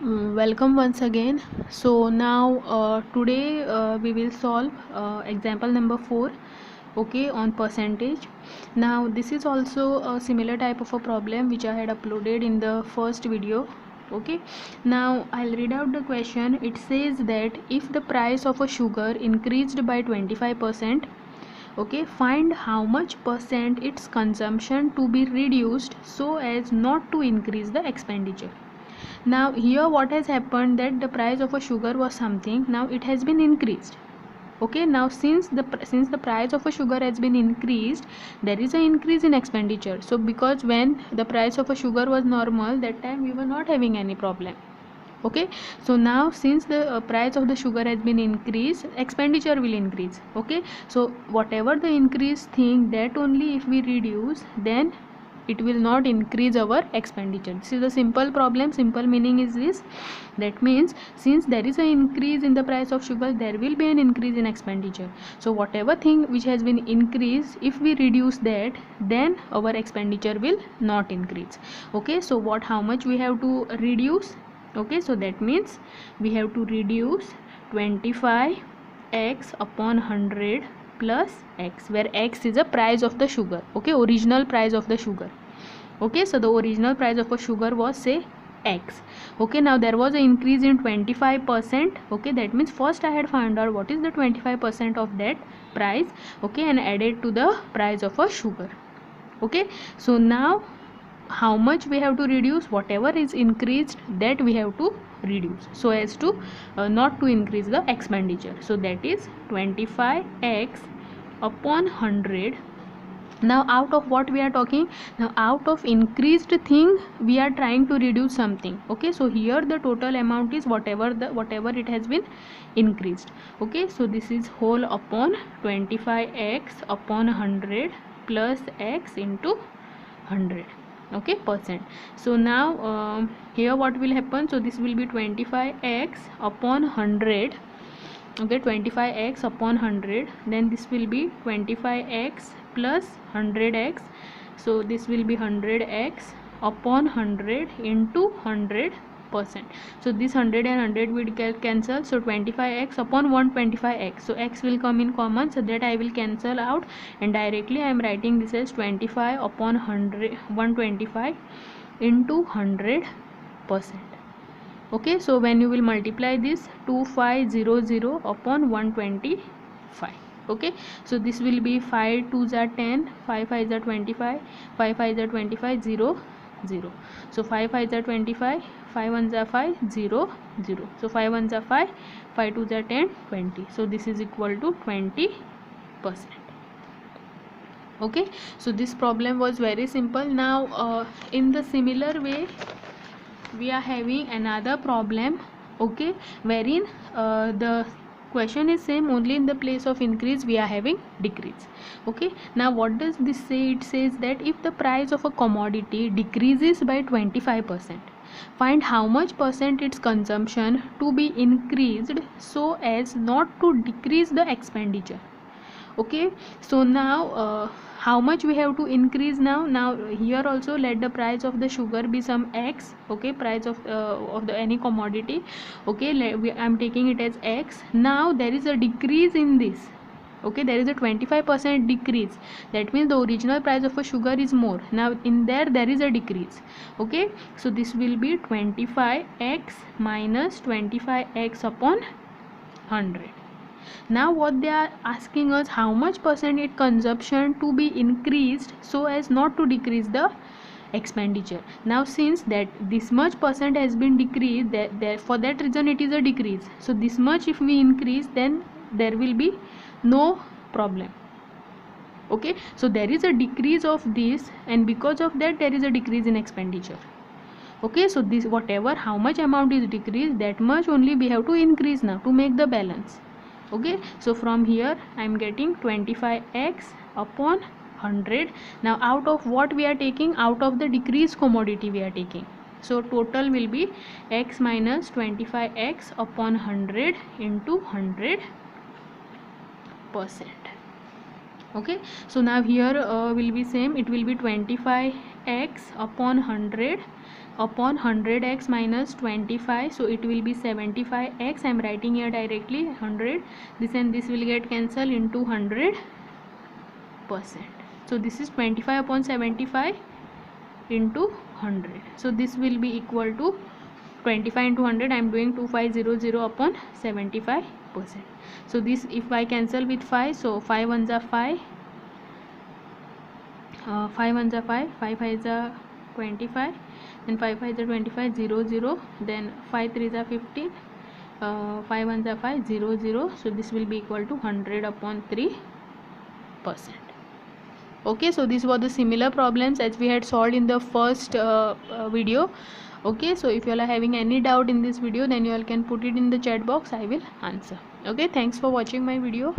Welcome once again. So now today we will solve example number 4, okay, on percentage. Now this is also a similar type of a problem which I had uploaded in the first video. Okay, now I'll read out the question. It says that if the price of a sugar increased by 25%, okay, find how much percent its consumption to be reduced so as not to increase the expenditure. Now here what has happened, that the price of a sugar was something, now it has been increased. Okay, now since the price of a sugar has been increased, there is an increase in expenditure. So because when the price of a sugar was normal, that time we were not having any problem. Okay, so now since the price of the sugar has been increased, expenditure will increase. Okay, so whatever the increase thing, that only if we reduce, then it will not increase our expenditure. This is a simple problem. Simple meaning is this, that means since there is an increase in the price of sugar, there will be an increase in expenditure. So whatever thing which has been increased, if we reduce that, then our expenditure will not increase. Okay, so how much we have to reduce? Okay, so that means we have to reduce 25x upon 100 plus x, where x is the price of the sugar. Okay, original price of the sugar. Okay, so the original price of a sugar was, say, x. Okay, now there was an increase in 25%. Okay, that means first I had found out what is the 25% of that price. Okay, and added to the price of a sugar. Okay, so now how much we have to reduce? Whatever is increased, that we have to reduce so as to not to increase the expenditure. So that is 25x upon 100. Now out of what we are talking? Now out of increased thing we are trying to reduce something. Okay, so here the total amount is whatever it has been increased. Okay, so this is whole upon 25x upon 100 plus x into 100. Okay, percent. So now here what will happen? So this will be 25x upon 100. Okay, 25x upon 100, then this will be 25x plus 100x. So this will be 100x upon 100 into 100%. So this 100 and 100 will cancel. So 25x upon 125x, so x will come in common, so that I will cancel out, and directly I am writing this as 25 upon 125 into 100%. Okay, so when you will multiply this 2500 upon 125. Okay, so this will be 5 2s are 10, 5 5s are 25, 5 5s are 25, 0 0. So 5 5s are 25, 5 1s are 5, 0 0. So 5 1s are 5, 5 2s are 10, 20. So this is equal to 20%. Okay, so this problem was very simple. Now in the similar way we are having another problem. Okay, wherein the question is same, only in the place of increase we are having decrease. Okay, now what does this say? It says that if the price of a commodity decreases by 25%, find how much percent its consumption to be increased so as not to decrease the expenditure. Okay, so now how much we have to increase? Now here also let the price of the sugar be some x. Okay, price of the any commodity. Okay, I am taking it as x. Now there is a decrease in this. Okay, there is a 25% decrease. That means the original price of a sugar is more. Now in there is a decrease. Okay, so this will be 25x minus 25x upon 100. Now what they are asking us, how much percent its consumption to be increased so as not to decrease the expenditure. Now since that this much percent has been decreased, that for that reason it is a decrease. So this much if we increase, then there will be no problem. Okay, so there is a decrease of this, and because of that there is a decrease in expenditure. Okay, so this whatever how much amount is decreased, that much only we have to increase now to make the balance. Okay, so from here I am getting 25x upon 100. Now out of what we are taking? Out of the decreased commodity we are taking. So total will be x minus 25x upon 100 into 100%. Okay, so now here will be same, it will be 25 x upon 100 upon 100x minus 25, so it will be 75x. I am writing here directly 100, this and this will get cancelled into 100%. So this is 25 upon 75 into 100, so this will be equal to 25 into 100. I am doing 2500 upon 75%. So this, if I cancel with 5, so 5 ones are 5, 5 ones are 5, 5 5s are 25, then 5 5s are 25, 0 0, then 5 3s are 15, 5 ones are 5, 0 0, so this will be equal to 100 upon 3%. Okay, so these were the similar problems as we had solved in the first video. Okay, so if you all are having any doubt in this video, then you all can put it in the chat box, I will answer. Okay, thanks for watching my video.